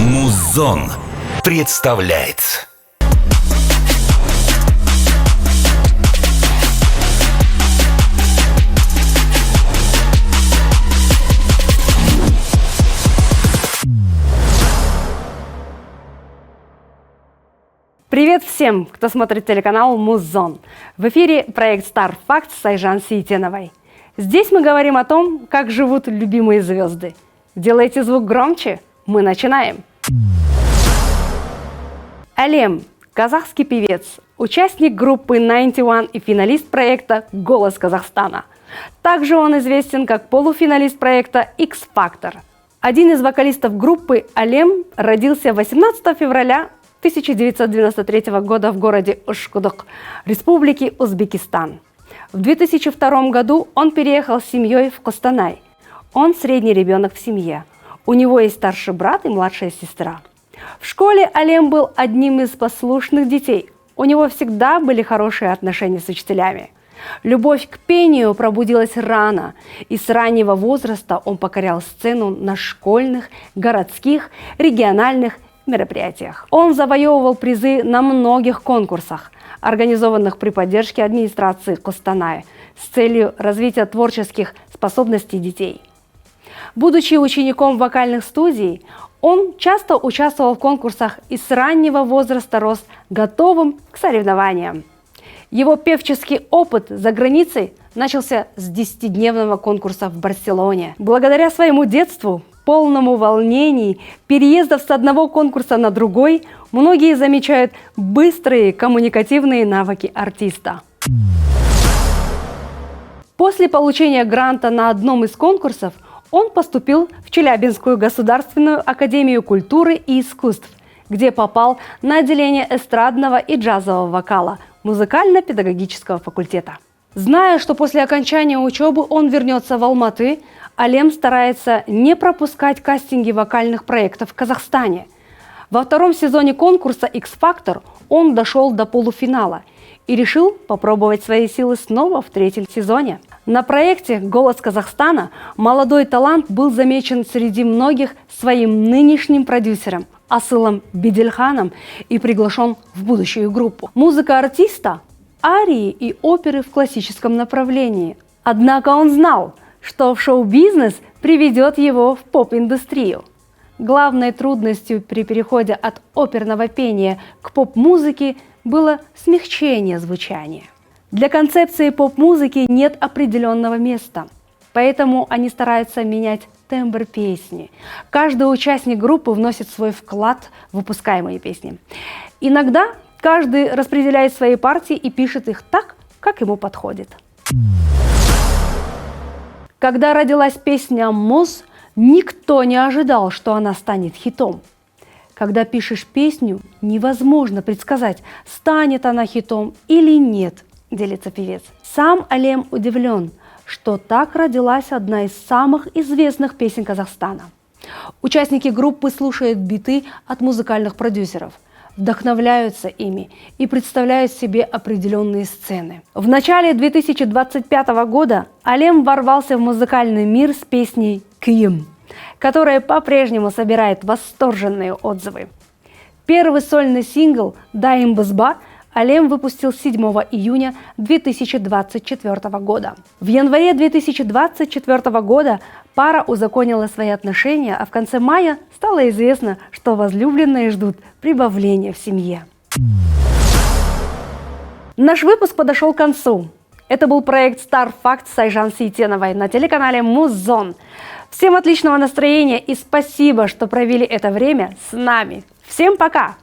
Музон представляет. Привет всем, кто смотрит телеканал Музон. В эфире проект Star Facts с Айжан Сейтеновой. Здесь мы говорим о том, как живут любимые звезды. Делайте звук громче, мы начинаем. Алем – казахский певец, участник группы 91 и финалист проекта «Голос Казахстана». Также он известен как полуфиналист проекта X-Factor. Один из вокалистов группы Алем родился 18 февраля 1993 года в городе Ушкудук, Республики Узбекистан. В 2002 году он переехал с семьей в Костанай. Он средний ребенок в семье. У него есть старший брат и младшая сестра. В школе Алем был одним из послушных детей. У него всегда были хорошие отношения с учителями. Любовь к пению пробудилась рано, и с раннего возраста он покорял сцену на школьных, городских, региональных мероприятиях. Он завоевывал призы на многих конкурсах, организованных при поддержке администрации Костаная с целью развития творческих способностей детей. Будучи учеником вокальных студий, он часто участвовал в конкурсах и с раннего возраста рос готовым к соревнованиям. Его певческий опыт за границей начался с 10-дневного конкурса в Барселоне. Благодаря своему детству, полному волнений, переездов с одного конкурса на другой, многие замечают быстрые коммуникативные навыки артиста. После получения гранта на одном из конкурсов он поступил в Челябинскую государственную академию культуры и искусств, где попал на отделение эстрадного и джазового вокала музыкально-педагогического факультета. Зная, что после окончания учебы он вернется в Алматы, Алем старается не пропускать кастинги вокальных проектов в Казахстане. Во втором сезоне конкурса X-Factor он дошел до полуфинала и решил попробовать свои силы снова в третьем сезоне. На проекте «Голос Казахстана» молодой талант был замечен среди многих своим нынешним продюсером Асылом Бедельханом и приглашен в будущую группу. Музыка артиста – арии и оперы в классическом направлении. Однако он знал, что в шоу-бизнес приведет его в поп-индустрию. Главной трудностью при переходе от оперного пения к поп-музыке было смягчение звучания. Для концепции поп-музыки нет определенного места, поэтому они стараются менять тембр песни. Каждый участник группы вносит свой вклад в выпускаемые песни. Иногда каждый распределяет свои партии и пишет их так, как ему подходит. Когда родилась песня «Муз», никто не ожидал, что она станет хитом. Когда пишешь песню, невозможно предсказать, станет она хитом или нет, делится певец. Сам Алем удивлен, что так родилась одна из самых известных песен Казахстана. Участники группы слушают биты от музыкальных продюсеров, вдохновляются ими и представляют себе определенные сцены. В начале 2025 года Алем ворвался в музыкальный мир с песней «Киим», которая по-прежнему собирает восторженные отзывы. Первый сольный сингл «Дайым бызба» Алем выпустил 7 июня 2024 года. В январе 2024 года пара узаконила свои отношения, а в конце мая стало известно, что возлюбленные ждут прибавления в семье. Наш выпуск подошел к концу. Это был проект Star Facts с Айжан Сейтеновой на телеканале Музон. Всем отличного настроения и спасибо, что провели это время с нами. Всем пока!